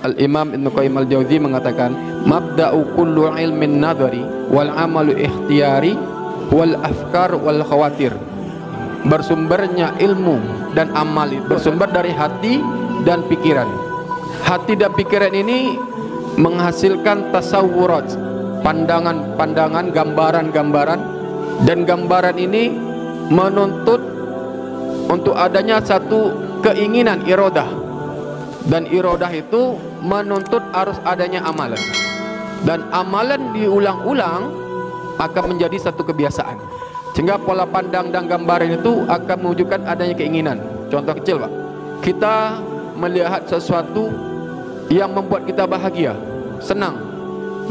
Al-Imam Ibn Qayyim al-Jauzi mengatakan, mabda'u kullu ilmin nadhari wal amalu ikhtiyari wal afkar wal khawatir. Bersumbernya ilmu dan amal itu bersumber dari hati dan pikiran. Hati dan pikiran ini menghasilkan tasawurat, pandangan-pandangan, gambaran-gambaran, dan gambaran ini menuntut untuk adanya satu keinginan, iradah, dan iradah itu menuntut harus adanya amalan, dan amalan diulang-ulang akan menjadi satu kebiasaan, sehingga pola pandang dan gambaran itu akan menunjukkan adanya keinginan. Contoh kecil, Pak, kita melihat sesuatu yang membuat kita bahagia, senang,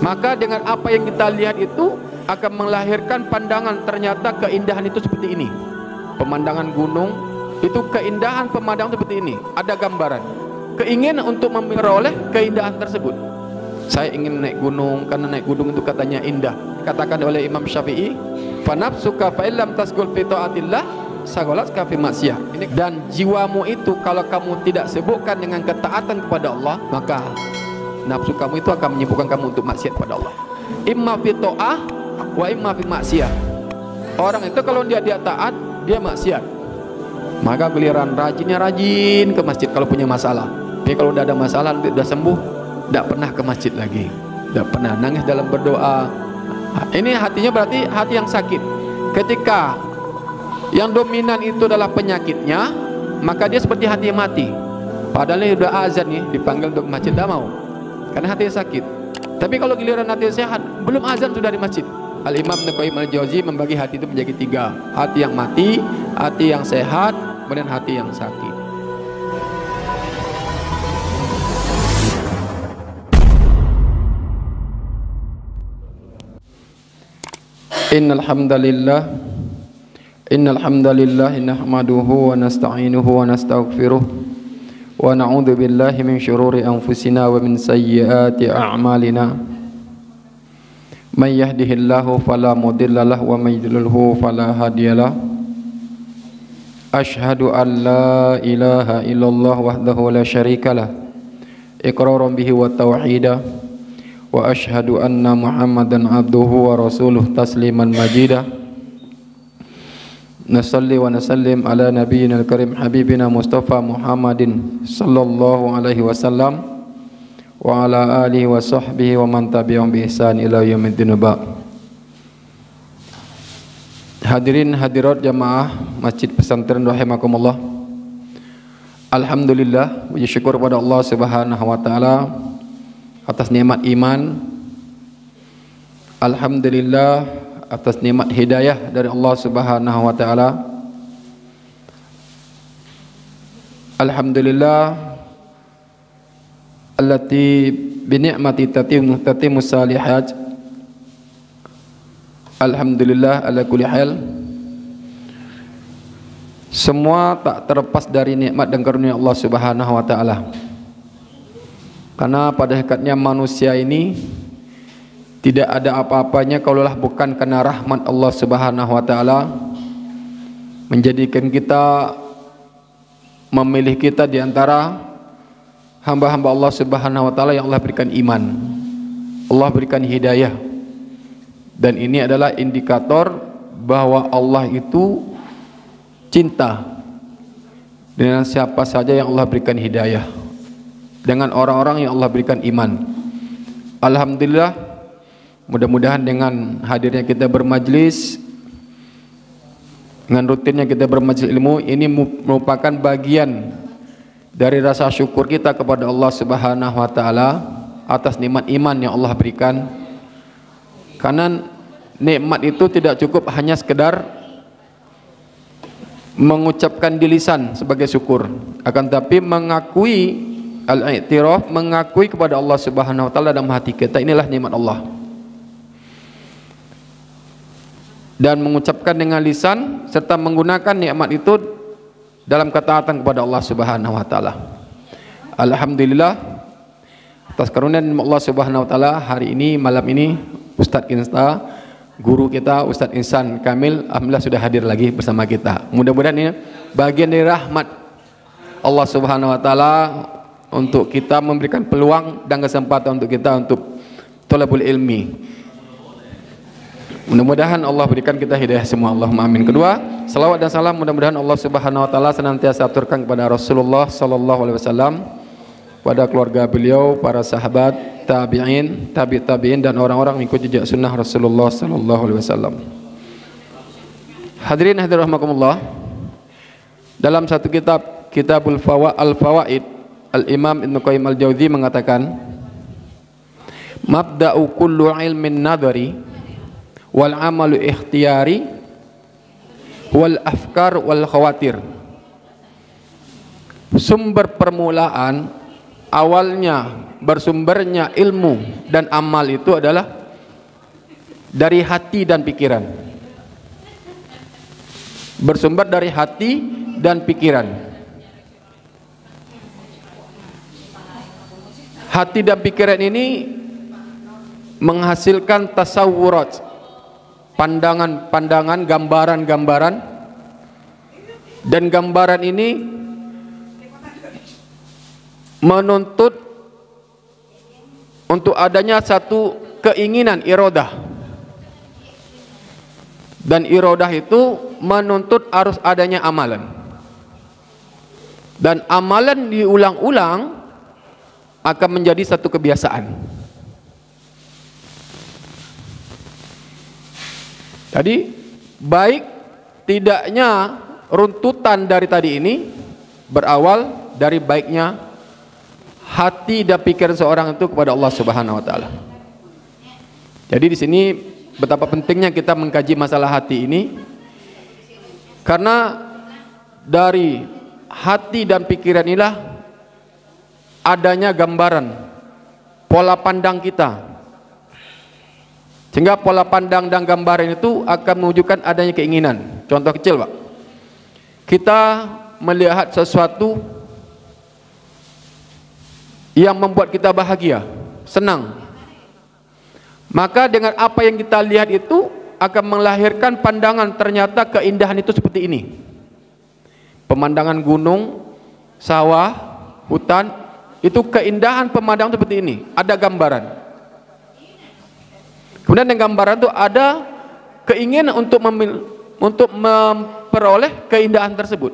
maka dengan apa yang kita lihat itu akan melahirkan pandangan, ternyata keindahan itu seperti ini. Pemandangan gunung itu, keindahan pemandangan seperti ini, ada gambaran, keinginan untuk memperoleh keindahan tersebut. Saya ingin naik gunung karena naik gunung itu katanya indah. Katakan oleh Imam Syafi'i, fa nafsuka fa illam tasgul fi taatillah sagolatka fi maksiyah. Dan jiwamu itu kalau kamu tidak sibukkan dengan ketaatan kepada Allah, maka nafsu kamu itu akan menyibukkan kamu untuk maksiat kepada Allah. Imma fi ta'ah wa imma fi maksiyah. Orang itu kalau dia taat, dia maksiat, maka giliran rajinnya rajin ke masjid kalau punya masalah. Tapi kalau udah ada masalah, udah sembuh, tidak pernah ke masjid lagi, tidak pernah nangis dalam berdoa. Ini hatinya berarti hati yang sakit. Ketika yang dominan itu adalah penyakitnya, maka dia seperti hati yang mati. Padahal ini udah azan nih, dipanggil untuk ke masjid, tidak mau, karena hatinya sakit. Tapi kalau giliran hati sehat, belum azan sudah di masjid. Al-Imam Ibn Qayyim al-Jauzi membagi hati itu menjadi tiga: hati yang mati, hati yang sehat, kemudian hati yang sakit. Innal hamdalillah nahmaduhu wa nasta'inuhu wa nastaghfiruh wa na'udzu billahi min syururi anfusina wa min sayyiati a'malina. Man yahdihillahu fala mudilla lahu wa may yudlilhu fala hadiyalah. Asyhadu an la ilaha illallah wahdahu la syarikalah iqraran bihi wa tauhidah, wa asyhadu anna Muhammadan abduhu wa rasuluh tasliman majidah. Nasalli wa nasallim ala nabiyyina al-karim habibina Mustafa Muhammadin sallallahu alaihi wasallam wa ala alihi wa sahbihi wa man tabi'ahum bi ihsan ila yaumiddin. Hadirin hadirat jamaah Masjid Pesantren rahimakumullah. Alhamdulillah, puji syukur kepada Allah Subhanahu wa taala atas nikmat iman. Alhamdulillah atas nikmat hidayah dari Allah Subhanahu wa taala. Alhamdulillah allati bi ni'mati tatimmu salihat. Alhamdulillah ala kulli hal. Semua tak terlepas dari nikmat dan karunia Allah Subhanahu wa taala. Karena pada hakikatnya manusia ini tidak ada apa-apanya kalaulah bukan karena rahmat Allah Subhanahu wa taala menjadikan kita, memilih kita di antara hamba-hamba Allah Subhanahu wa taala yang Allah berikan iman, Allah berikan hidayah. Dan ini adalah indikator bahwa Allah itu cinta dengan siapa saja yang Allah berikan hidayah, dengan orang-orang yang Allah berikan iman. Alhamdulillah, mudah-mudahan dengan hadirnya kita bermajlis, dengan rutinnya kita bermajlis ilmu, ini merupakan bagian dari rasa syukur kita kepada Allah Subhanahu wa taala atas nikmat iman yang Allah berikan. Karena nikmat itu tidak cukup hanya sekedar mengucapkan di lisan sebagai syukur, akan tapi mengakui al-i'tiraf, mengakui kepada Allah Subhanahu wa taala dalam hati kita, inilah nikmat Allah. Dan mengucapkan dengan lisan serta menggunakan nikmat itu dalam ketaatan kepada Allah Subhanahu wa taala. Alhamdulillah, Atas karunia Allah Subhanahu wa taala, hari ini, malam ini, Ustadz Kinsta, guru kita Ustadz Insan Kamil, alhamdulillah sudah hadir lagi bersama kita. Mudah-mudahan ini bagian dari rahmat Allah Subhanahu wa taala untuk kita, memberikan peluang dan kesempatan untuk kita untuk thalabul ilmi. Mudah-mudahan Allah berikan kita hidayah semua, Allahumma amin. Kedua, salawat dan salam mudah-mudahan Allah Subhanahu wa taala senantiasa aturkan kepada Rasulullah sallallahu alaihi wasallam, pada keluarga beliau, para sahabat, tabi'in, tabi'in dan orang-orang mengikuti jejak sunnah Rasulullah sallallahu alaihi wasallam. Hadirin hadirin rahimakumullah. Dalam satu kitab, Kitabul Al-Fawaid, Al-Imam Ibnu Qayyim Al-Jauzi mengatakan, mabda'u kullu ilmin nadhari wal amalu ikhtiyari wal afkar wal khawatir. Sumber permulaan, awalnya bersumbernya ilmu dan amal itu adalah dari hati dan pikiran. Bersumber dari hati dan pikiran. Hati dan pikiran ini menghasilkan tasawurat, pandangan-pandangan, gambaran-gambaran, dan gambaran ini menuntut untuk adanya satu keinginan, iradah, dan iradah itu menuntut harus adanya amalan, dan amalan diulang-ulang akan menjadi satu kebiasaan. Jadi baik tidaknya runtutan dari tadi ini berawal dari baiknya hati dan pikiran seorang itu kepada Allah Subhanahu wa taala. Jadi di sini betapa pentingnya kita mengkaji masalah hati ini, karena dari hati dan pikiran inilah adanya gambaran pola pandang kita. Sehingga pola pandang dan gambaran itu akan menunjukkan adanya keinginan. Contoh kecil, Pak. Kita melihat sesuatu yang membuat kita bahagia, senang. Maka dengan apa yang kita lihat itu akan melahirkan pandangan, ternyata keindahan itu seperti ini. Pemandangan gunung, sawah, hutan, itu keindahan pemandangan seperti ini. Ada gambaran. Kemudian dengan gambaran itu ada keinginan untuk memperoleh keindahan tersebut.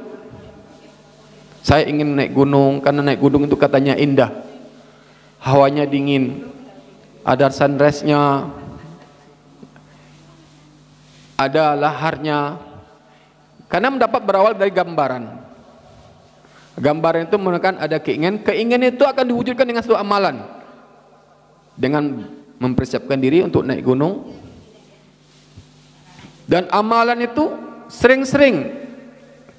Saya ingin naik gunung karena naik gunung itu katanya indah, hawanya dingin, ada sunrise-nya, ada laharnya. Karena mendapat berawal dari gambaran. Gambaran itu menunjukkan ada keinginan. Keinginan itu akan diwujudkan dengan suatu amalan, dengan mempersiapkan diri untuk naik gunung, dan amalan itu sering-sering,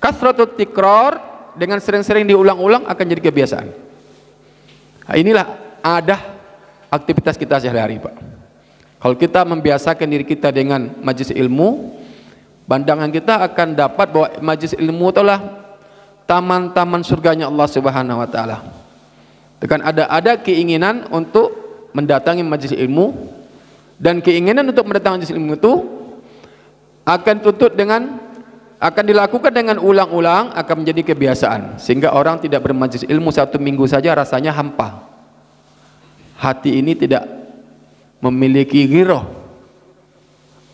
kasratut tikrar, dengan sering-sering diulang-ulang akan jadi kebiasaan. Nah, inilah ada aktivitas kita sehari-hari, Pak. Kalau kita membiasakan diri kita dengan majlis ilmu, pandangan kita akan dapat bahwa majlis ilmu itulah taman-taman surganya Allah Subhanahu wa taala. Dengan ada keinginan untuk mendatangi majlis ilmu, dan keinginan untuk mendatangi majlis ilmu itu akan dilakukan dengan ulang-ulang, akan menjadi kebiasaan, sehingga orang tidak bermajlis ilmu 1 minggu saja rasanya hampa. Hati ini tidak memiliki ghirah,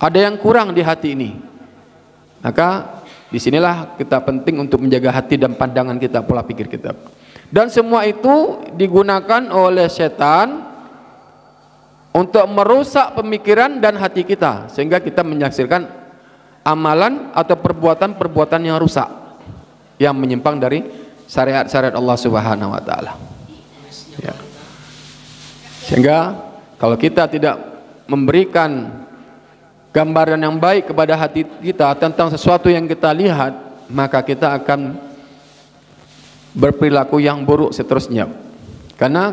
ada yang kurang di hati ini. Maka disinilah kita penting untuk menjaga hati dan pandangan kita, pola pikir kita. Dan semua itu digunakan oleh setan untuk merusak pemikiran dan hati kita, sehingga kita menyaksikan amalan atau perbuatan-perbuatan yang rusak, yang menyimpang dari syariat-syariat Allah Subhanahu wa taala. Ya. Sehingga kalau kita tidak memberikan gambaran yang baik kepada hati kita tentang sesuatu yang kita lihat, maka kita akan berperilaku yang buruk seterusnya. Karena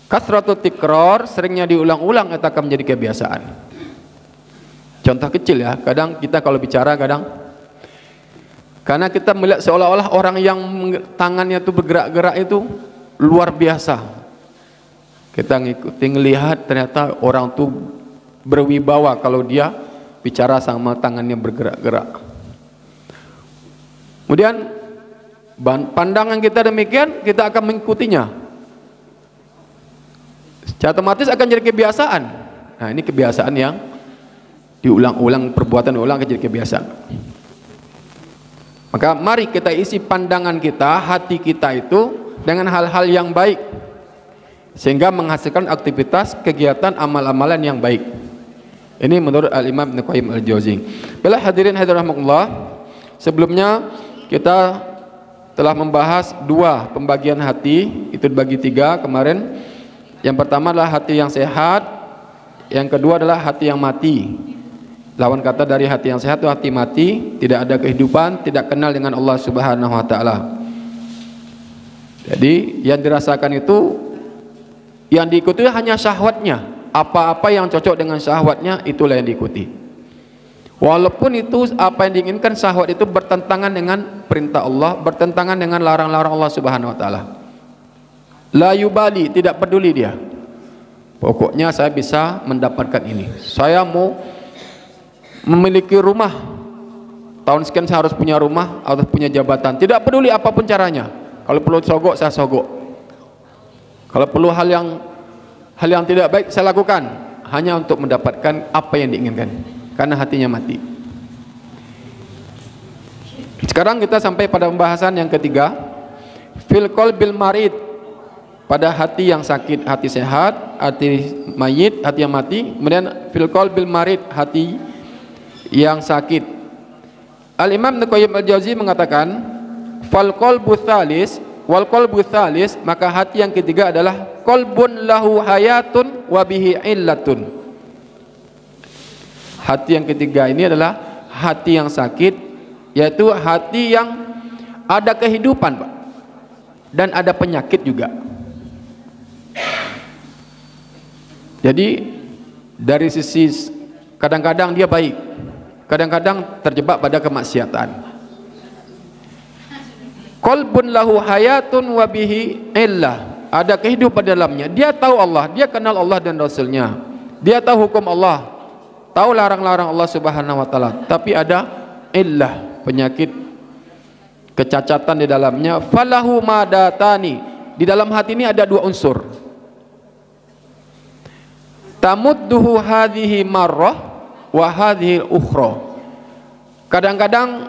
kasratut tikrar, seringnya diulang-ulang, itu akan menjadi kebiasaan. Contoh kecil ya, kadang kita kalau bicara karena kita melihat seolah-olah orang yang tangannya itu bergerak-gerak itu luar biasa, Kita ngikuti, ngelihat ternyata orang tuh berwibawa kalau dia bicara sama tangannya bergerak-gerak. Kemudian pandangan kita demikian, kita akan mengikutinya. Secara otomatis akan jadi kebiasaan. Nah, ini kebiasaan yang diulang-ulang, perbuatan ulang akan jadi kebiasaan. Maka mari kita isi pandangan kita, hati kita itu dengan hal-hal yang baik, sehingga menghasilkan aktivitas, kegiatan, amal-amalan yang baik. Ini menurut Al-Imam Ibnu Qayyim Al-Jauziyah. Bila hadirin hadirat rahimakumullah, sebelumnya kita telah membahas dua pembagian hati, itu dibagi tiga kemarin. Yang pertama adalah hati yang sehat, yang kedua adalah hati yang mati. Lawan kata dari hati yang sehat itu hati mati, tidak ada kehidupan, tidak kenal dengan Allah Subhanahu wa taala. Jadi yang dirasakan itu, yang diikuti hanya syahwatnya. Apa-apa yang cocok dengan syahwatnya, itulah yang diikuti. Walaupun itu apa yang diinginkan, syahwat itu bertentangan dengan perintah Allah, bertentangan dengan larang-larang Allah Subhanahu wa taala. La yubali, tidak peduli dia. Pokoknya saya bisa mendapatkan ini. Saya mau memiliki rumah. Tahun sekian saya harus punya rumah atau punya jabatan. Tidak peduli apapun caranya. Kalau perlu sogok, saya sogok. Kalau perlu hal yang tidak baik, saya lakukan hanya untuk mendapatkan apa yang diinginkan, karena hatinya mati. Sekarang kita sampai pada pembahasan yang ketiga, fil qalbil marid, pada hati yang sakit, hati sehat, hati mayit, hati yang mati. Kemudian fil qalbil marid, hati yang sakit. Al-Imam Ibnu Qayyim Al-Jauziyah mengatakan, fal qalbu tsalis wal qalbu tsalis, maka hati yang ketiga adalah qalbun lahu hayatun wa bihi illatun. Hati yang ketiga ini adalah hati yang sakit, yaitu hati yang ada kehidupan, Pak, dan ada penyakit juga. Jadi dari sisi kadang-kadang dia baik, kadang-kadang terjebak pada kemaksiatan. Qalbun lahu hayatun wa bihi illah, ada kehidupan dalamnya. Dia tahu Allah, dia kenal Allah dan Rasulnya, dia tahu hukum Allah, tahu larang-larang Allah Subhanahu wa taala, tapi ada illah, penyakit, kecacatan di dalamnya. Falahu madatani, di dalam hati ini ada dua unsur. Tamudduhu hadhihi marrah wa hadhihi ukhra. Kadang-kadang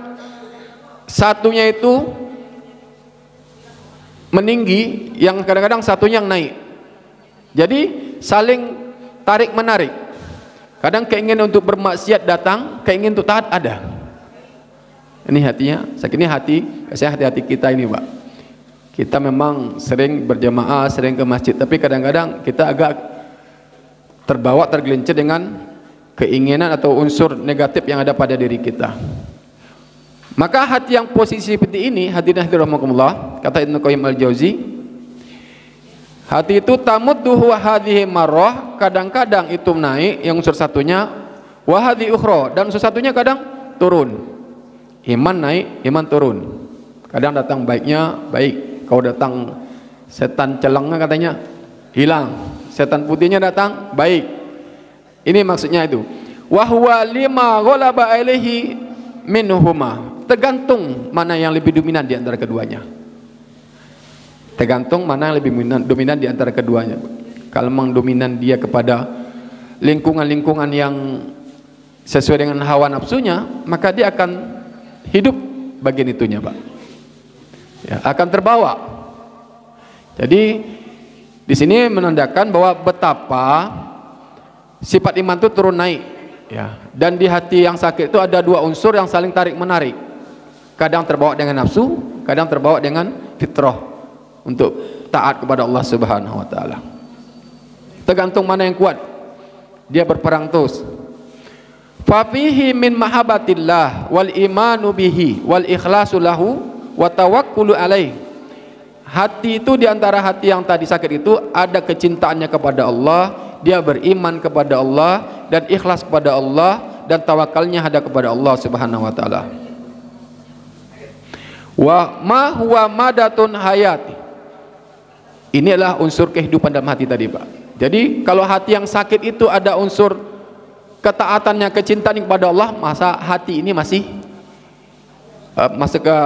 satunya itu meninggi, yang kadang-kadang satunya yang naik. Jadi saling tarik menarik. Kadang keinginan untuk bermaksiat datang, keinginan untuk taat ada. Ini hatinya, ini hati, saya hati-hati kita ini, Pak. Kita memang sering berjamaah, sering ke masjid, tapi kadang-kadang kita agak terbawa, tergelincir dengan keinginan atau unsur negatif yang ada pada diri kita. Maka hati yang posisi seperti ini, hadirin hadirat rahimakumullah, kata Ibnu Qayyim Al-Jauziyah, hati itu tamudduhu hadhihi marrah, kadang-kadang itu naik yang unsur satunya, wa hadhi ukhra, dan unsur satunya kadang turun. Iman naik, iman turun. Kadang datang baiknya baik, kalau datang setan celengnya katanya hilang, setan putihnya datang baik. Ini maksudnya itu. Wa huwa lima ghalaba alaihi minhuma, tergantung mana yang lebih dominan di antara keduanya. Tergantung mana yang lebih dominan di antara keduanya. Kalau memang dominan dia kepada lingkungan-lingkungan yang sesuai dengan hawa nafsunya, maka dia akan hidup bagian itunya, Pak. Ya, akan terbawa. Jadi di sini menandakan bahwa betapa sifat iman itu turun naik, ya. Dan di hati yang sakit itu ada dua unsur yang saling tarik menarik. Kadang terbawa dengan nafsu, kadang terbawa dengan fitrah untuk taat kepada Allah Subhanahu wa taala. Tergantung mana yang kuat, dia berperang terus. Fa fihi min mahabbatillah wal imanu bihi wal ikhlasu lahu wa tawakkulu alaih. Hati itu, di antara hati yang tadi sakit itu ada kecintaannya kepada Allah, dia beriman kepada Allah dan ikhlas kepada Allah, dan tawakalnya ada kepada Allah Subhanahu wa taala. Wa ma huwa madatun hayati, ini adalah unsur kehidupan dalam hati tadi, Pak. Jadi kalau hati yang sakit itu ada unsur ketaatannya, kecintaan kepada Allah, masa hati ini masih masuk ke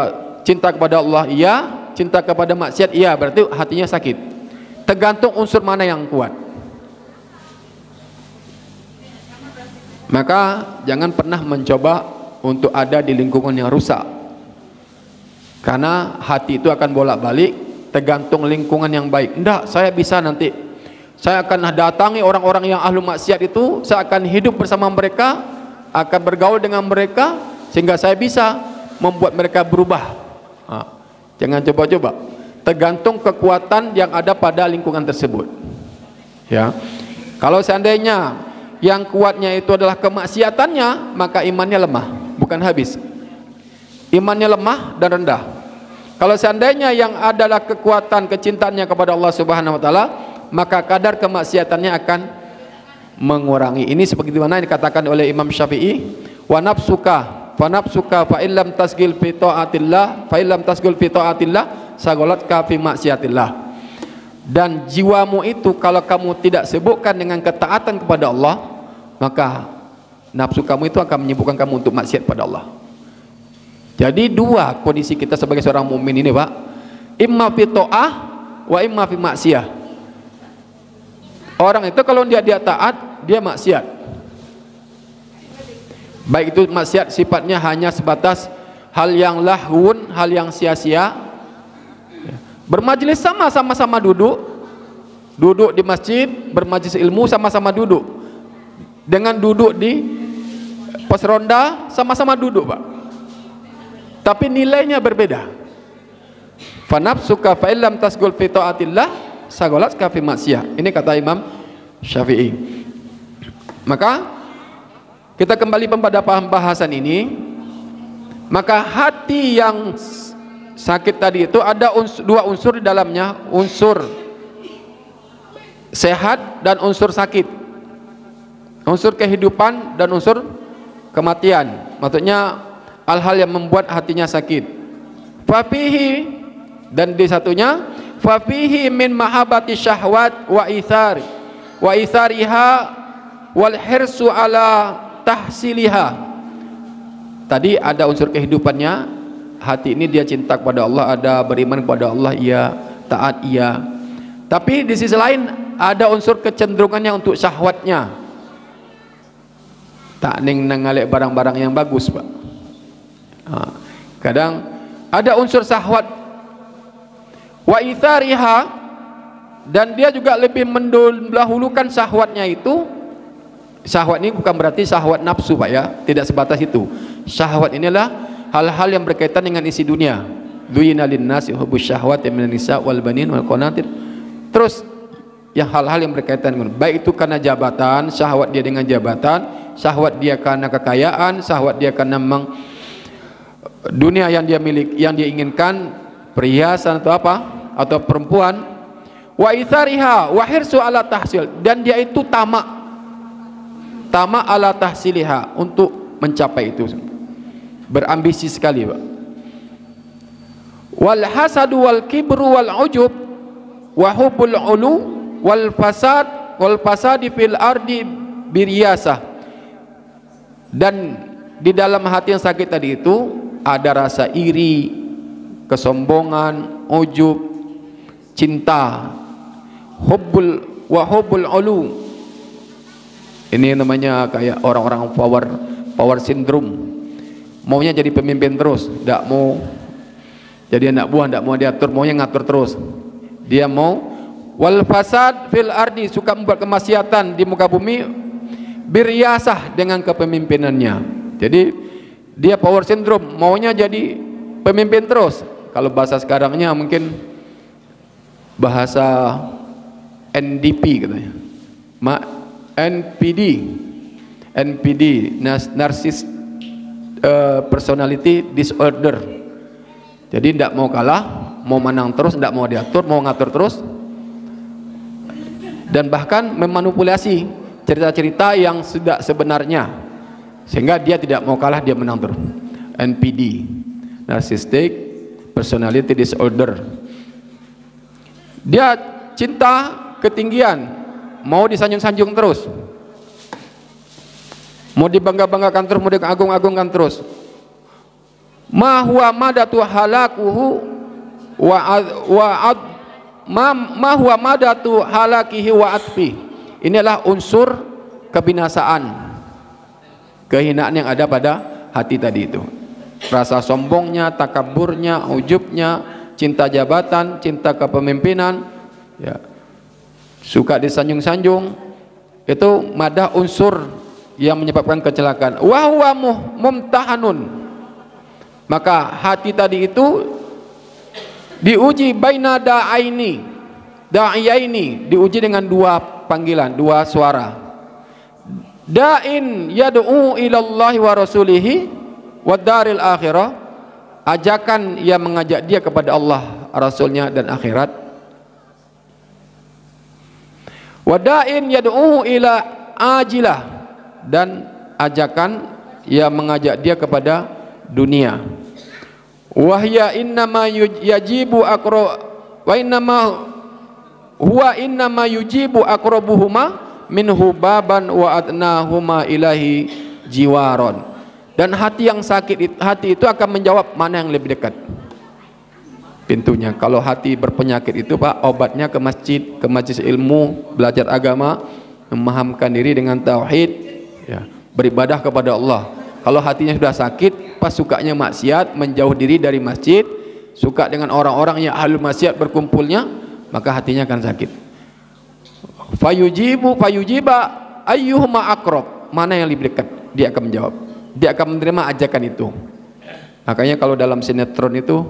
cinta kepada Allah iya, cinta kepada maksiat iya, berarti hatinya sakit. Tergantung unsur mana yang kuat. Maka jangan pernah mencoba untuk ada di lingkungan yang rusak, karena hati itu akan bolak-balik tergantung lingkungan yang baik. Enggak, saya bisa nanti, saya akan datangi orang-orang yang ahlu maksiat itu, saya akan hidup bersama mereka, akan bergaul dengan mereka, sehingga saya bisa membuat mereka berubah. Jangan coba-coba. Tergantung kekuatan yang ada pada lingkungan tersebut. Ya, kalau seandainya yang kuatnya itu adalah kemaksiatannya, maka imannya lemah, bukan habis. Imannya lemah dan rendah. Kalau seandainya yang adalah kekuatan kecintaannya kepada Allah Subhanahu wa taala, maka kadar kemaksiatannya akan mengurangi. Ini sebagaimana yang dikatakan oleh Imam Syafi'i, wa nafsuka fa illam tasgil fi taatillah fa illam tasgil fi taatillah sagolatka fi maksiatillah. Dan jiwamu itu kalau kamu tidak sibukkan dengan ketaatan kepada Allah, maka nafsu kamu itu akan menyibukkan kamu untuk maksiat pada Allah. Jadi dua kondisi kita sebagai seorang mukmin ini, Pak. Imma fi ta'ah wa imma fi maksiyah. Orang itu kalau dia taat, dia maksiat. Baik itu maksiat sifatnya hanya sebatas hal yang lahun, hal yang sia-sia. Bermajlis sama-sama duduk di masjid, bermajlis ilmu sama-sama duduk. Dengan duduk di pos ronda sama-sama duduk, Pak. Tapi nilainya berbeda. Fa nafsuka fa illam tasgul fi taatillah sagolatka fi maksiyah. Ini kata Imam Syafi'i. Maka kita kembali pada pembahasan ini. Maka hati yang sakit tadi itu ada dua unsur di dalamnya, unsur sehat dan unsur sakit, unsur kehidupan dan unsur kematian. Maksudnya hal-hal yang membuat hatinya sakit. Fafihi, dan di satunya fafihi min mahabbati syahwat wa ithariha wal hirsu ala tahsiliha. Tadi ada unsur kehidupannya, hati ini dia cinta kepada Allah, ada beriman kepada Allah iya, taat iya. Tapi di sisi lain ada unsur kecenderungannya untuk syahwatnya. Tak ning nangalek barang-barang yang bagus, Pak. Kadang ada unsur syahwat wa ithariha, dan dia juga lebih mendahulukan syahwatnya itu. Syahwat ini bukan berarti syahwat nafsu, Pak, ya, tidak sebatas itu. Syahwat inilah hal-hal yang berkaitan dengan isi dunia. Duyina linnasi hubbus syahwati minan nisa wal banin wal qanatir. Terus yang hal-hal yang berkaitan dengan, baik itu karena jabatan, syahwat dia dengan jabatan, syahwat dia karena kekayaan, syahwat dia karena memang dunia yang dia milik, yang dia inginkan, perhiasan atau apa, atau perempuan. Wa ithariha wa hirsu ala tahsil, dan dia itu tamak ala tahsiliha, untuk mencapai itu, berambisi sekali, Pak. Wal hasadu wal kibru wal ujub wa hubbul ulu wal fasadi fil ardi biriyasah. Dan di dalam hati yang sakit tadi itu ada rasa iri, kesombongan, ujub, cinta, hubbul ulu. Ini namanya kayak orang-orang power syndrome. Maunya jadi pemimpin terus, tidak mau jadi anak buah, tidak mau diatur, maunya ngatur terus. Dia mau wal fasad fil ardi, suka membuat kemaksiatan di muka bumi, biryasah, dengan kepemimpinannya. Jadi dia power syndrome, maunya jadi pemimpin terus. Kalau bahasa sekarangnya mungkin bahasa NDP katanya. NPD, narcissist personality disorder. Jadi tidak mau kalah, mau menang terus, tidak mau diatur, mau ngatur terus, dan bahkan memanipulasi cerita-cerita yang sudah sebenarnya, sehingga dia tidak mau kalah, dia menang terus. NPD, narcissistic personality disorder. Dia cinta ketinggian, mau disanjung-sanjung terus, mau dibangga-banggakan terus, mau diagung-agungkan terus. Ma huwa madatu halakuhu ma huwa madatu halakihi wa atfi. Inilah unsur kebinasaan, kehinaan yang ada pada hati tadi itu. Rasa sombongnya, takaburnya, ujubnya, cinta jabatan, cinta kepemimpinan, ya, suka disanjung-sanjung, itu madah unsur yang menyebabkan kecelakaan. Wa huwa mumtahanun. Maka hati tadi itu diuji baina da'iyaini, diuji dengan dua panggilan, dua suara. Da'in yad'u ilallahi wa rasulihi wa daril akhirah, ajakan yang mengajak dia kepada Allah, Rasulnya dan akhirat. Wa da'in yad'u ila ajilah, dan ajakan yang mengajak dia kepada dunia. Wahya innama yajibu wa innama yujibu aqrabuhuma minhu baban wa adnahuma ilahi jiwaron. Dan hati yang sakit, hati itu akan menjawab mana yang lebih dekat pintunya. Kalau hati berpenyakit itu Pak, obatnya ke masjid ilmu, belajar agama, memahamkan diri dengan tauhid, ya, beribadah kepada Allah. Kalau hatinya sudah sakit, pas sukanya maksiat, menjauh diri dari masjid, suka dengan orang-orang yang ahli maksiat berkumpulnya, maka hatinya akan sakit. Fayujiba ayyuhuma aqrab, mana yang lebih dekat, dia akan menjawab, dia akan menerima ajakan itu. Makanya kalau dalam sinetron itu,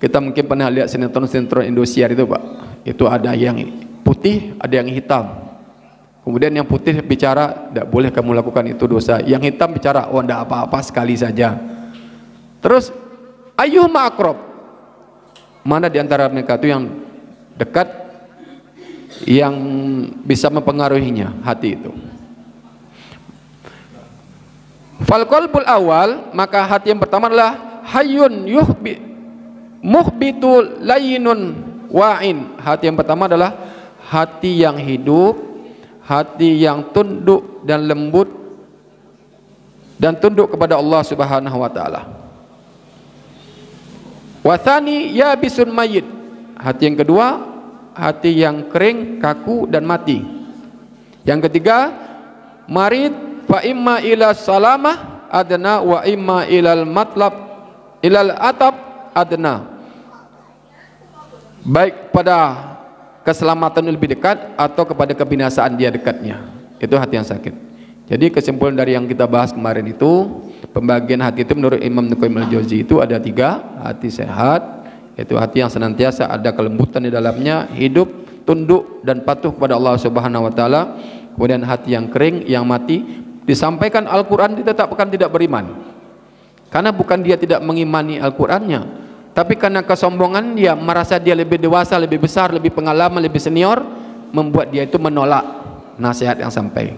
kita mungkin pernah lihat sinetron Indosiar itu Pak, itu ada yang putih, ada yang hitam. Kemudian yang putih bicara, tidak boleh kamu lakukan itu dosa. Yang hitam bicara, oh tidak apa-apa, sekali saja. Terus ayyuhuma aqrab, mana di antara mereka itu yang dekat, yang bisa mempengaruhinya hati itu. Fal qalbul awal, maka hati yang pertama adalah hayyun muhbitul layyinun wa'in. Hati yang pertama adalah hati yang hidup, hati yang tunduk dan lembut dan tunduk kepada Allah Subhanahu wa taala. Wa tsani yabisun mayyit. Hati yang kedua, hati yang kering, kaku dan mati. Yang ketiga, marid fa imma ila salamah adna wa imma ilal matlab ilal atab adna. Baik pada keselamatan lebih dekat atau kepada kebinasaan dia dekatnya. Itu hati yang sakit. Jadi kesimpulan dari yang kita bahas kemarin itu, pembagian hati itu menurut Imam Qayyim al-Jauzi itu ada 3. Hati sehat, yaitu hati yang senantiasa ada kelembutan di dalamnya, hidup, tunduk dan patuh kepada Allah Subhanahu wa taala. Kemudian hati yang kering, yang mati, disampaikan Al-Qur'an ditetapkan tidak beriman. Karena bukan dia tidak mengimani Al-Qur'annya, tapi karena kesombongan dia, merasa dia lebih dewasa, lebih besar, lebih pengalaman, lebih senior, membuat dia itu menolak nasihat yang sampai.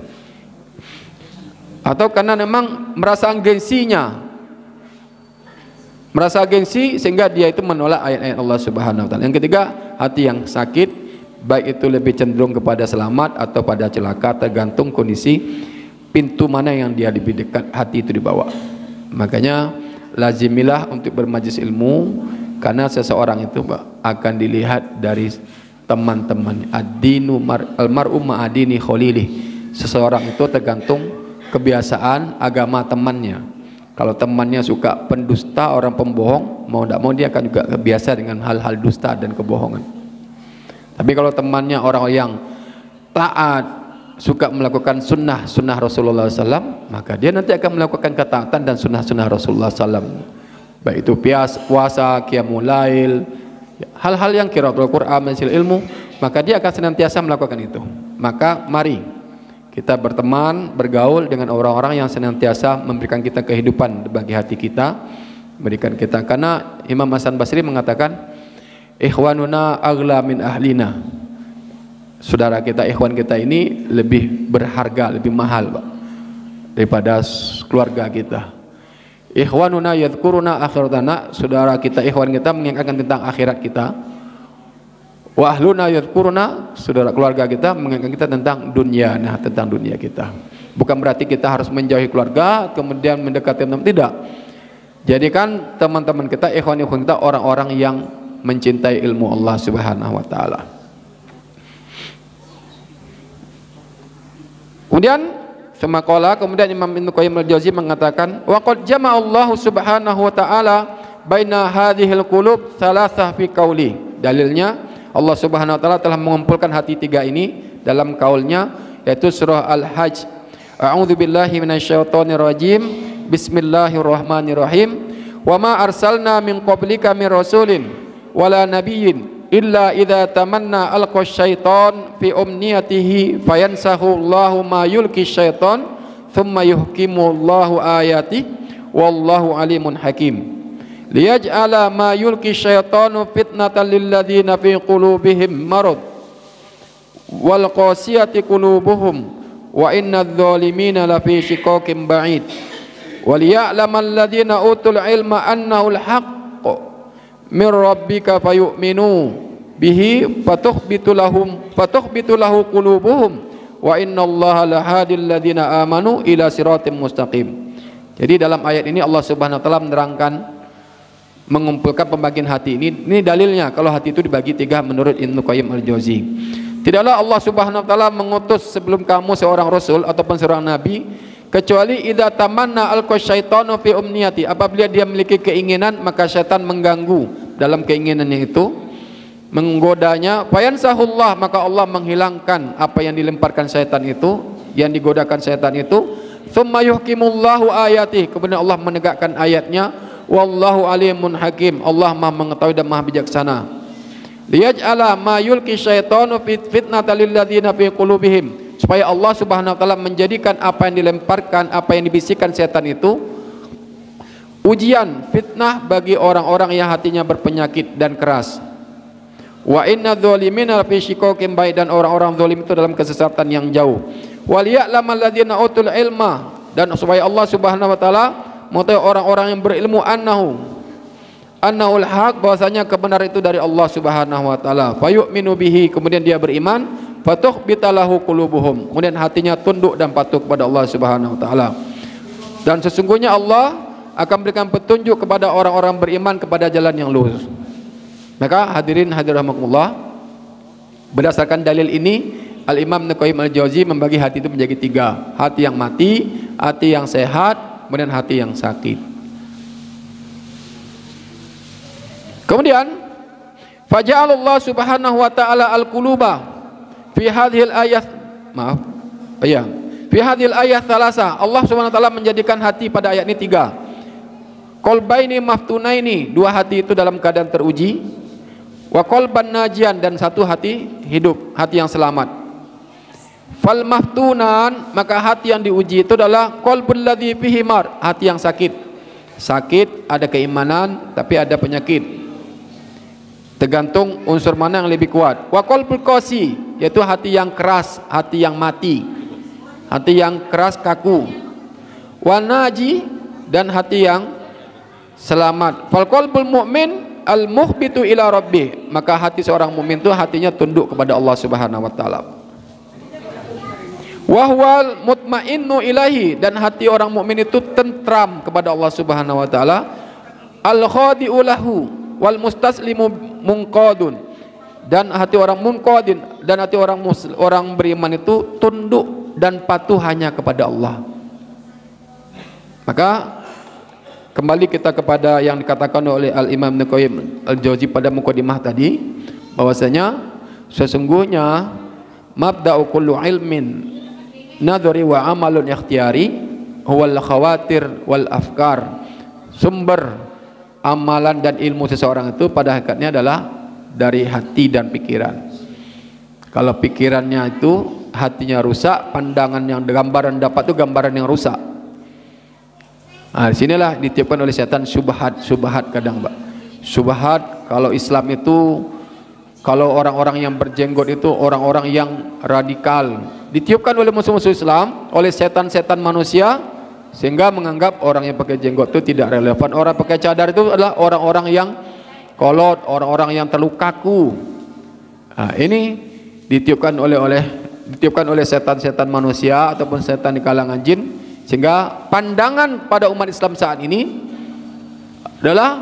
Atau karena memang merasa gengsinya, merasa gengsi sehingga dia itu menolak ayat-ayat Allah Subhanahu wa taala. Yang ketiga, hati yang sakit, baik itu lebih cenderung kepada selamat atau pada celaka, tergantung kondisi pintu mana yang dia lebih dekat hati itu dibawa. Makanya lazimilah untuk bermajlis ilmu, karena seseorang itu akan dilihat dari teman-teman. Ad-dinu al-mar'u ma'adini khalilih. Seseorang itu tergantung kebiasaan agama temannya. Kalau temannya suka pendusta, orang pembohong, mau tidak mau dia akan juga kebiasa dengan hal-hal dusta dan kebohongan. Tapi kalau temannya orang yang taat, suka melakukan sunnah Rasulullah SAW, maka dia nanti akan melakukan ketaatan dan sunnah Rasulullah SAW. Baik itu puasa, qiyamul lail, hal-hal yang qiraatul Quran, mensil ilmu, maka dia akan senantiasa melakukan itu. Maka mari kita berteman, bergaul dengan orang-orang yang senantiasa memberikan kita kehidupan bagi hati kita, memberikan kita. Karena Imam Hasan Basri mengatakan, ikhwanuna aghla min ahlina. Saudara kita, ikhwan kita ini lebih berharga, lebih mahal Pak, daripada keluarga kita. Ikhwanuna yadhkuruna akhiratana, saudara kita, ikhwan kita mengingatkan tentang akhirat kita. Wa ahluna yadhkuruna, saudara keluarga kita mengingatkan kita tentang dunia, nah tentang dunia kita. Bukan berarti kita harus menjauhi keluarga kemudian mendekati teman, tidak. Jadikan teman-teman kita, ikhwan-ikhwan kita orang-orang yang mencintai ilmu Allah Subhanahu wa taala. Kemudian semakola, kemudian Imam Ibnu Qayyim al-Jauziyah mengatakan, wa qad jama'a Allah Subhanahu wa taala baina hadhil qulub thalathah fi qauli. Dalilnya Allah Subhanahu wa taala telah mengumpulkan hati tiga ini dalam kaulnya, yaitu surah Al-Hajj. A'udzu billahi minasyaitonir rajim. Bismillahirrahmanirrahim. Wa ma arsalna min qablika min rasulin wala nabiyyin illa idza tamanna alqa syaiton fi umniyatihi fayansahu Allahu ma yulki syaiton thumma yuhkimu Allahu ayati wallahu alimun hakim. Liyaj'ala ma yulki syaitanu fitnatan lilladzina fi qulubihim marad wal qasiyati qulubuhum wa innadz zalimina lafi shiqaqin ba'id wal ya'lamal ladzina utul ilma annahu al-haqq min rabbika fayu'minu bihi fatukhbitu lahu qulubuhum wa innallaha lahadil ladzina amanu ila siratim mustaqim. Jadi dalam ayat ini Allah Subhanahu wa taala menerangkan, mengumpulkan pembagian hati ini dalilnya kalau hati itu dibagi tiga menurut Ibnu Qayyim al-Jauziyah. Tidaklah Allah Subhanahu wa taala mengutus sebelum kamu seorang rasul ataupun seorang nabi kecuali idza tamanna alqa syaitanu fi umniyati, apabila dia memiliki keinginan maka syaitan mengganggu dalam keinginannya itu, menggodanya, fayansahullah, maka Allah menghilangkan apa yang dilemparkan syaitan itu, yang digodakan syaitan itu, tsumma yuhkimullahu ayati, kemudian Allah menegakkan ayatnya, wallahu alimun hakim, Allah Maha mengetahui dan Maha bijaksana. Liyaj'ala ma yulki syaitanu fitnatan lil ladzina fi qulubihim, supaya Allah Subhanahu wa taala menjadikan apa yang dilemparkan, apa yang dibisikkan setan itu ujian, fitnah bagi orang-orang yang hatinya berpenyakit dan keras. Wa inna dzalimina fi shiqaqin ba'id, dan orang-orang zalim itu dalam kesesatan yang jauh. Wal ya'lamal ladzina utul ilma, dan supaya Allah Subhanahu wa taala mengetahui orang-orang yang berilmu annahul haq, bahwasanya kebenaran itu dari Allah Subhanahu wa taala. Fayu'minu bihi, kemudian dia beriman, fatukhbitalahu qulubuhum, kemudian hatinya tunduk dan patuh kepada Allah Subhanahu wa taala. Dan sesungguhnya Allah akan berikan petunjuk kepada orang-orang beriman kepada jalan yang lurus. Maka hadirin hadirat rahimakumullah, berdasarkan dalil ini Al-Imam Ibnu Qayyim al-Jauziyah membagi hati itu menjadi tiga: hati yang mati, hati yang sehat, kemudian hati yang sakit. Kemudian faja'alallah Subhanahu wa taala al-quluba fi hadhil ayat, fi hadhil ayat thalasa, Allah Subhanahu wa taala menjadikan hati pada ayat ini tiga. Qalbaini maftunaini, dua hati itu dalam keadaan teruji, wa qalban najian, dan satu hati hidup, hati yang selamat. Fal maftunan, maka hati yang diuji itu adalah qalbul ladzi fihi mar, hati yang sakit. Sakit, ada keimanan tapi ada penyakit, tergantung unsur mana yang lebih kuat. Wa qalbul qasi, yaitu hati yang keras, hati yang mati, hati yang keras kaku. Wa naji, dan hati yang selamat. Fal qalbul mu'min al mukhbitu ila rabbih, maka hati seorang mukmin itu hatinya tunduk kepada Allah Subhanahu wa taala. Wa huwal mutmainnu ilahi, dan hati orang mukmin itu tentram kepada Allah Subhanahu wa taala. Al khadi'u lahu wal mustaslimu munqadun, dan hati orang munqadin, dan hati orang beriman itu tunduk dan patuh hanya kepada Allah. Maka kembali kita kepada yang dikatakan oleh Al-Imam Ibnu Qayyim al-Jauziyah pada mukadimah tadi, bahwasanya sesungguhnya mabda'u kullu ilmin nadhari wa amalun ikhtiyari huwal khawatir wal afkar, sumber amalan dan ilmu seseorang itu pada hakikatnya adalah dari hati dan pikiran. Kalau pikirannya itu hatinya rusak, pandangan yang gambaran dapat itu gambaran yang rusak. Nah, disinilah ditiupkan oleh setan subhat kadang, Mbak. Subhat, kalau Islam itu, kalau orang-orang yang berjenggot itu orang-orang yang radikal, ditiupkan oleh musuh-musuh Islam, oleh setan-setan manusia, sehingga menganggap orang yang pakai jenggot itu tidak relevan. Orang pakai cadar itu adalah orang-orang yang kolot, orang-orang yang terlalu kaku. Ini ditiupkan oleh setan-setan manusia ataupun setan di kalangan jin, sehingga pandangan pada umat Islam saat ini adalah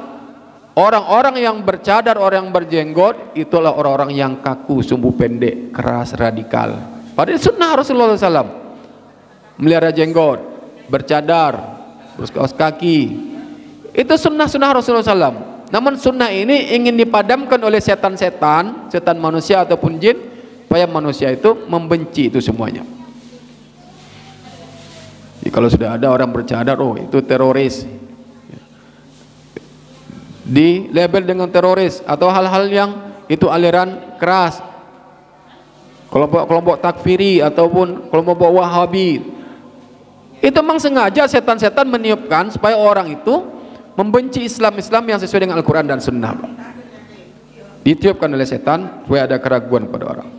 orang-orang yang bercadar, orang yang berjenggot itulah orang-orang yang kaku, sumbu pendek, keras, radikal. Padahal sunnah Rasulullah SAW melihara jenggot, bercadar, berkaos kaki, itu sunnah Rasulullah SAW. Namun sunnah ini ingin dipadamkan oleh setan-setan, setan manusia ataupun jin, supaya manusia itu membenci itu semuanya. Jadi kalau sudah ada orang bercadar, oh itu teroris, di label dengan teroris, atau hal-hal yang itu aliran keras, kelompok-kelompok takfiri ataupun kelompok wahabi, itu memang sengaja setan-setan meniupkan supaya orang itu membenci Islam yang sesuai dengan Al-Quran dan Sunnah. Ditiupkan oleh setan supaya ada keraguan pada orang.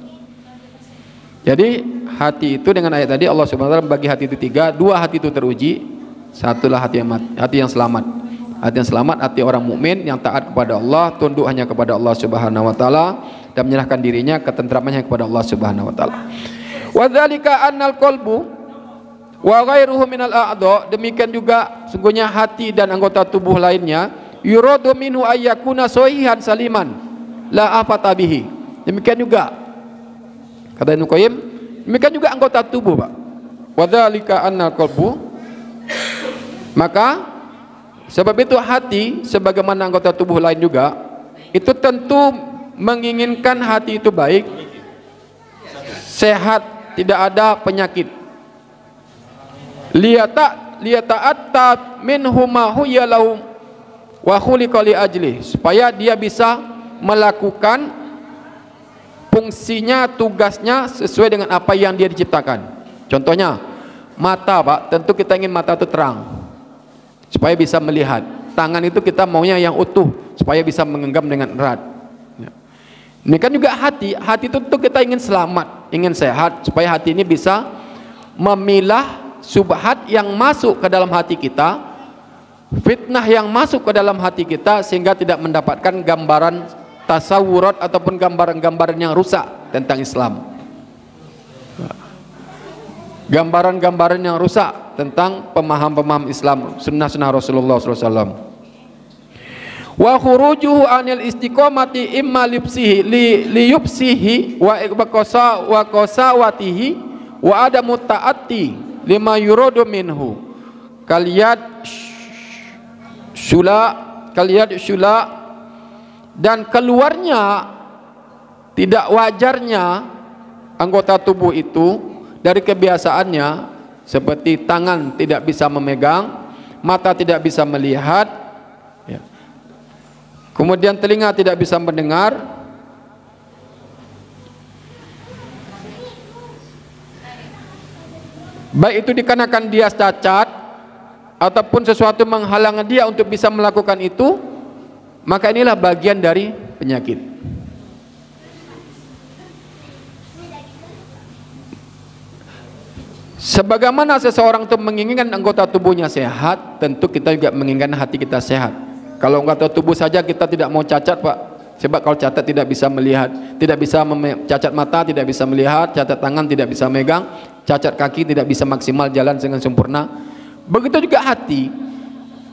Jadi hati itu dengan ayat tadi Allah Subhanahu wa taala bagi hati itu tiga. Dua hati itu teruji, satulah hati yang selamat. Hati yang selamat, hati orang mukmin yang taat kepada Allah, tunduk hanya kepada Allah Subhanahu wa taala dan menyerahkan dirinya, ketentramannya kepada Allah Subhanahu wa taala. Wa dzalika annal qalbu wa ghairuhu minal a'dha, demikian juga sungguhnya hati dan anggota tubuh lainnya, yuradu minhu ayyakuna sahihan saliman la afata bihi. Demikian juga kata Ibnu Qayyim, demikian juga anggota tubuh, Pak. Wa dzalika annal qalbu, maka sebab itu hati sebagaimana anggota tubuh lain juga itu tentu menginginkan hati itu baik, sehat, tidak ada penyakit. Liyata'atta minhuma huya lahum wa khuliqa li ajli, supaya dia bisa melakukan fungsinya, tugasnya sesuai dengan apa yang dia diciptakan. Contohnya mata, Pak, tentu kita ingin mata itu terang supaya bisa melihat. Tangan itu kita maunya yang utuh supaya bisa menggenggam dengan erat. Ini kan juga hati itu tentu kita ingin selamat, ingin sehat, supaya hati ini bisa memilah subhat yang masuk ke dalam hati kita, fitnah yang masuk ke dalam hati kita, sehingga tidak mendapatkan gambaran tasawurat ataupun gambaran-gambaran yang rusak tentang Islam, gambaran-gambaran yang rusak tentang pemahaman Islam, sunnah-sunnah Rasulullah SAW. Wa khurujuhu anil istiqomati imma liyubsihi wa qasawatihi wa adamu ta'ati lima yuradu minhu kaliyat syula, dan keluarnya tidak wajarnya anggota tubuh itu dari kebiasaannya, seperti tangan tidak bisa memegang, mata tidak bisa melihat, ya. Kemudian telinga tidak bisa mendengar, baik itu dikarenakan dia cacat ataupun sesuatu menghalangi dia untuk bisa melakukan itu, maka inilah bagian dari penyakit. Sebagaimana seseorang itu menginginkan anggota tubuhnya sehat, tentu kita juga menginginkan hati kita sehat. Kalau anggota tubuh saja kita tidak mau cacat, Pak, sebab kalau cacat tidak bisa melihat, tidak bisa cacat mata tidak bisa melihat, cacat tangan tidak bisa megang, cacat kaki tidak bisa maksimal jalan dengan sempurna. Begitu juga hati.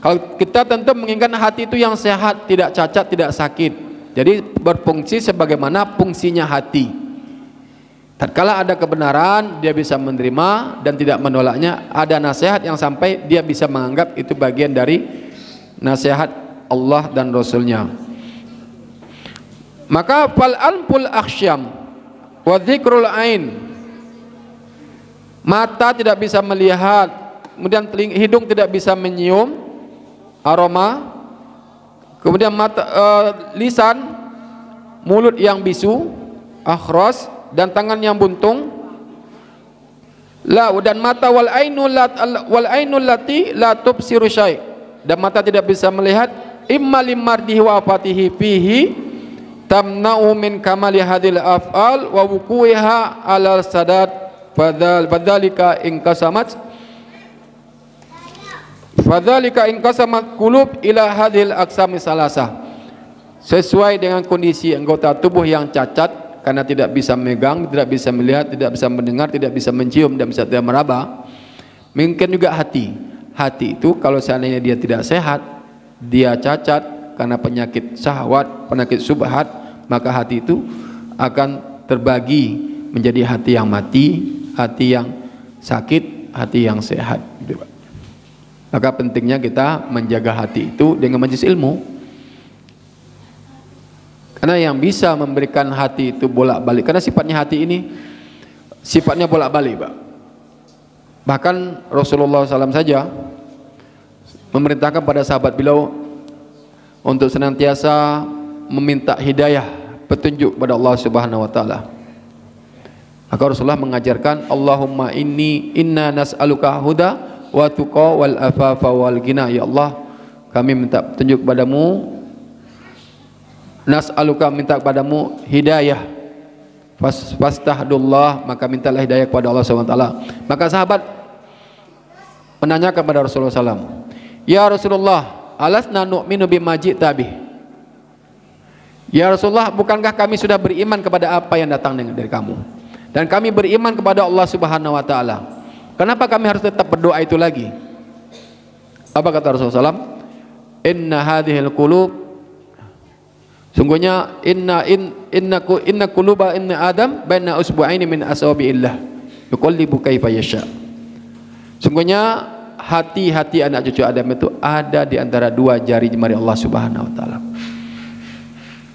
Kalau kita tentu menginginkan hati itu yang sehat, tidak cacat, tidak sakit. Jadi berfungsi sebagaimana fungsinya hati. Tatkala ada kebenaran, dia bisa menerima dan tidak menolaknya. Ada nasihat yang sampai dia bisa menganggap itu bagian dari nasihat Allah dan Rasulnya. Maka fal anful aksyam wa dzikrul ain, mata tidak bisa melihat, kemudian hidung tidak bisa menyium aroma, kemudian lisan, mulut yang bisu, akhras, dan tangan yang buntung, dan mata wal ainul lati la tubsiru syai', dan mata tidak bisa melihat, imma limardihi wa afatihi fihi tamna'u min kamali hadhil af'al wa wuqu'iha 'alal sadad fadzalika inqasamat qulub ila hadhil aqsami salasah. Sesuai dengan kondisi anggota tubuh yang cacat, karena tidak bisa megang, tidak bisa melihat, tidak bisa mendengar, tidak bisa mencium, tidak bisa tidak meraba. Mungkin juga hati. Hati itu kalau seandainya dia tidak sehat, dia cacat karena penyakit syahwat, penyakit subhat, maka hati itu akan terbagi menjadi hati yang mati, hati yang sakit, hati yang sehat. Maka pentingnya kita menjaga hati itu dengan majelis ilmu. Karena yang bisa memberikan hati itu bolak-balik, karena sifatnya hati ini sifatnya bolak-balik, Pak. Bahkan Rasulullah SAW saja memerintahkan pada sahabat beliau untuk senantiasa meminta hidayah, petunjuk kepada Allah Subhanahu wa taala. Maka Rasulullah mengajarkan, Allahumma inna nas'aluka huda wa tuqa wal afafa wal ghina. Ya Allah, kami minta petunjuk kepadamu. Nas'aluka, minta kepadamu hidayah. Fastahdullah, maka mintalah hidayah kepada Allah SWT. Maka sahabat menanyakan kepada Rasulullah SAW, ya Rasulullah, alasna nu'minu bima ji'ta bih. Ya Rasulullah, bukankah kami sudah beriman kepada apa yang datang dari kamu, dan kami beriman kepada Allah Subhanahu wa taala. Kenapa kami harus tetap berdoa itu lagi? Apa kata Rasulullah SAW? Inna hadhil qulub, sungguhnya inna quluba inna adam baina usbu'aini min asabiillah yuqallibu kaifa yasha. Sungguhnya hati-hati anak cucu Adam itu ada di antara dua jari jemari Allah Subhanahu wa taala.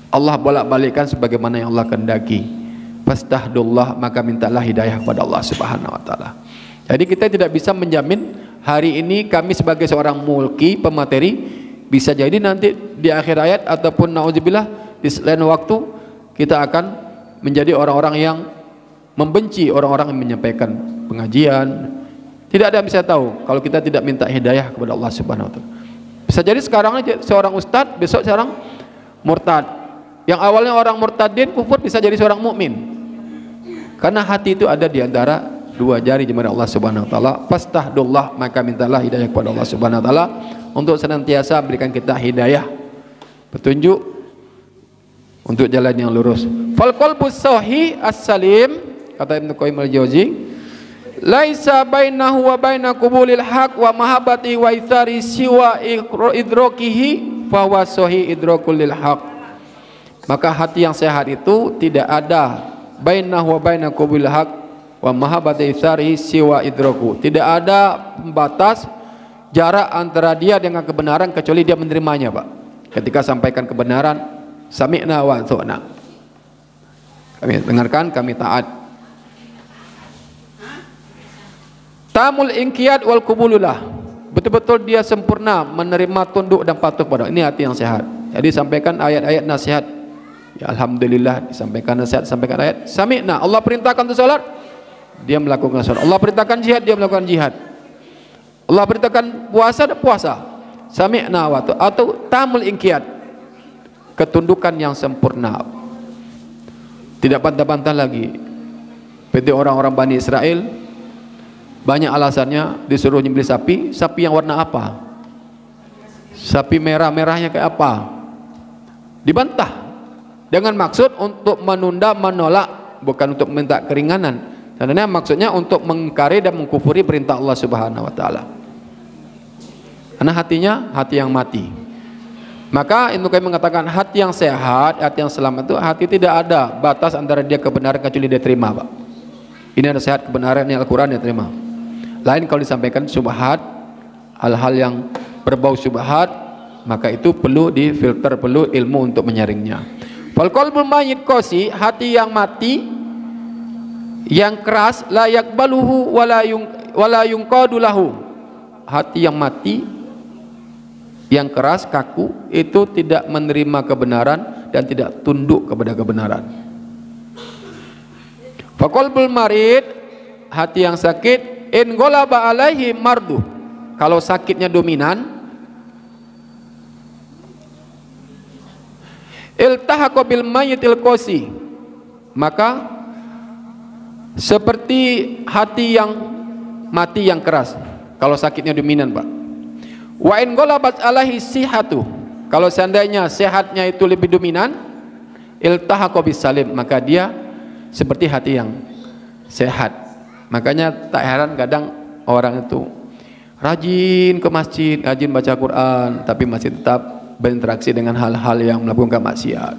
Allah bolak-balikkan sebagaimana yang Allah kehendaki. Fastahdullah, maka mintalah hidayah kepada Allah Subhanahu wa taala. Jadi kita tidak bisa menjamin hari ini kami sebagai seorang mulki pemateri, bisa jadi nanti di akhir hayat ataupun naudzubillah di lain waktu kita akan menjadi orang-orang yang membenci orang-orang yang menyampaikan pengajian. Tidak ada yang bisa tahu kalau kita tidak minta hidayah kepada Allah Subhanahu wa taala. Bisa jadi sekarang aja seorang ustadz, besok seorang murtad. Yang awalnya orang murtadin kufur bisa jadi seorang mukmin. Karena hati itu ada di antara dua jari jemari Allah Subhanahu wa taala. Fastahdullah, maka mintalah hidayah kepada Allah Subhanahu wa taala untuk senantiasa berikan kita hidayah, petunjuk untuk jalan yang lurus. Fal qalbus sahih as-salim, kata Ibnu Qayyim al-Jauzi, laisa bainahu wa baina qubulil haq wa mahabbati wa itsari siwa idrakihi fa huwa sahih idrakul lil haq. Maka hati yang sehat itu tidak ada bainahu wa baina qubulil haq wa mahabbati itsari siwa idraku. Tidak ada pembatas jarak antara dia dengan kebenaran kecuali dia menerimanya, Pak. Ketika sampaikan kebenaran, sami'na wa ata'na. Kami dengarkan, kami taat. Tamul inqiyad wal qubulullah. Betul-betul dia sempurna menerima, tunduk dan patuh pada. Ini hati yang sehat. Jadi sampaikan ayat-ayat nasihat. Ya alhamdulillah, disampaikan nasihat, sampaikan ayat. Sami'na, Allah perintahkan untuk salat, dia melakukan salat. Allah perintahkan jihad, dia melakukan jihad. Allah perintahkan puasa, dan puasa. Sami'na wa atau tamul inqiyad, ketundukan yang sempurna. Tidak bantah-bantah lagi. Seperti orang-orang Bani Israel, banyak alasannya disuruh nyembelih sapi. Sapi yang warna apa? Sapi merah-merahnya kayak apa? Dibantah dengan maksud untuk menunda, menolak, bukan untuk minta keringanan. Karena maksudnya untuk mengingkari dan mengkufuri perintah Allah Subhanahu wa taala. Karena hatinya hati yang mati. Maka Ibnu Qayyim mengatakan hati yang sehat, hati yang selamat itu hati tidak ada batas antara dia kebenaran kecuali dia terima, Pak. Ini ada sehat kebenaran, ini Al-Qur'an dia terima. Lain kalau disampaikan syubhat, hal-hal yang berbau syubhat, maka itu perlu difilter, perlu ilmu untuk menyaringnya. Fal qalbul mayyit qasi, hati yang mati, yang keras, la yakbaluhu wala yunqadu lahu. Hati yang mati, yang keras, kaku, itu tidak menerima kebenaran dan tidak tunduk kepada kebenaran. Fa qalbul marid, hati yang sakit, in ghalaba alaihi mardu, kalau sakitnya dominan, iltahaqa bil mayyitil qasi, maka seperti hati yang mati yang keras kalau sakitnya dominan, Pak. Wa in ghalabat alaihi sihatu, kalau seandainya sehatnya itu lebih dominan, iltahaqa bisalim, maka dia seperti hati yang sehat. Makanya tak heran kadang orang itu rajin ke masjid, rajin baca Quran, tapi masih tetap berinteraksi dengan hal-hal yang melakukan maksiat.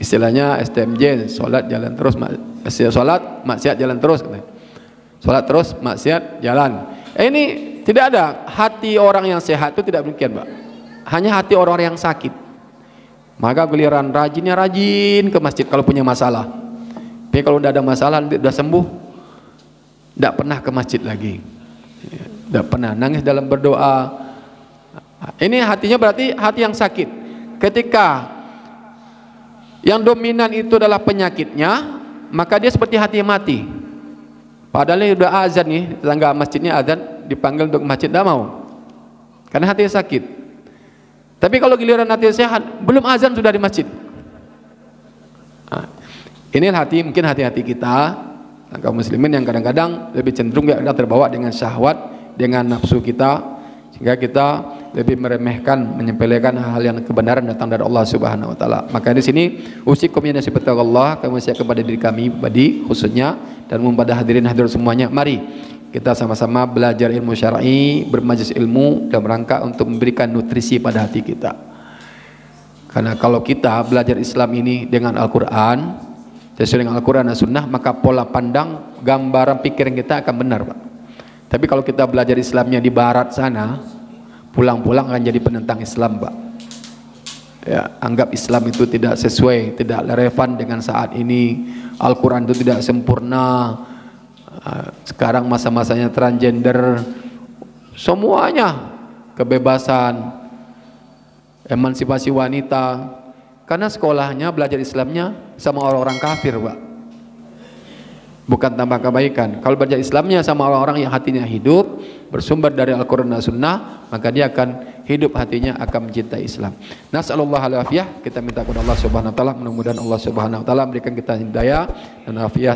Istilahnya STMJ, sholat jalan terus, sholat maksiat jalan terus, sholat terus maksiat jalan. Ini tidak ada. Hati orang yang sehat itu tidak demikian, Pak. Hanya hati orang-orang yang sakit. Maka giliran rajinnya rajin ke masjid kalau punya masalah. Tapi kalau udah ada masalah, udah sembuh, tidak pernah ke masjid lagi. Tidak pernah nangis dalam berdoa. Ini hatinya berarti hati yang sakit. Ketika yang dominan itu adalah penyakitnya, maka dia seperti hati yang mati. Padahal ini udah azan nih, tetangga masjidnya azan, dipanggil untuk masjid, tidak mau. Karena hati sakit. Tapi kalau giliran hati sehat, belum azan sudah di masjid. Nah, ini hati, mungkin hati-hati kita, kaum muslimin yang kadang-kadang lebih cenderung ya terbawa dengan syahwat, dengan nafsu kita, sehingga kita lebih meremehkan, menyepelekan hal-hal yang kebenaran datang dari Allah Subhanahu wa taala. Maka di sini usikum ya nasihat Allah, kami wasiat kepada diri kami pribadi khususnya dan kepada hadirin hadirat semuanya, mari kita sama-sama belajar ilmu syar'i, bermajlis ilmu dalam rangka untuk memberikan nutrisi pada hati kita. Karena kalau kita belajar Islam ini dengan Al-Quran, sesuai dengan Al-Quran dan Sunnah, maka pola pandang, gambaran pikiran kita akan benar, Pak. Tapi kalau kita belajar Islamnya di barat sana, pulang-pulang akan jadi penentang Islam, Pak. Ya, anggap Islam itu tidak sesuai, tidak relevan dengan saat ini. Al-Quran itu tidak sempurna. Sekarang masa-masanya transgender, semuanya kebebasan, emansipasi wanita. Karena sekolahnya belajar Islamnya sama orang-orang kafir, Pak. Bukan tambah kebaikan. Kalau belajar Islamnya sama orang-orang yang hatinya hidup, bersumber dari Al-Quran dan Sunnah, maka dia akan hidup hatinya akan mencintai Islam. Nas'alullah al-afiyah, kita minta kepada Allah Subhanahu wa taala, mudah-mudahan Allah Subhanahu wa taala memberikan kita hidayah dan afiyah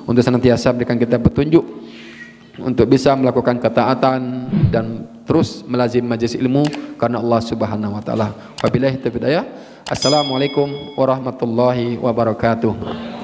untuk senantiasa berikan kita petunjuk untuk bisa melakukan ketaatan dan terus melazim majlis ilmu karena Allah Subhanahu wa taala. Wabillahi taufiq hidayah. Assalamualaikum warahmatullahi wabarakatuh.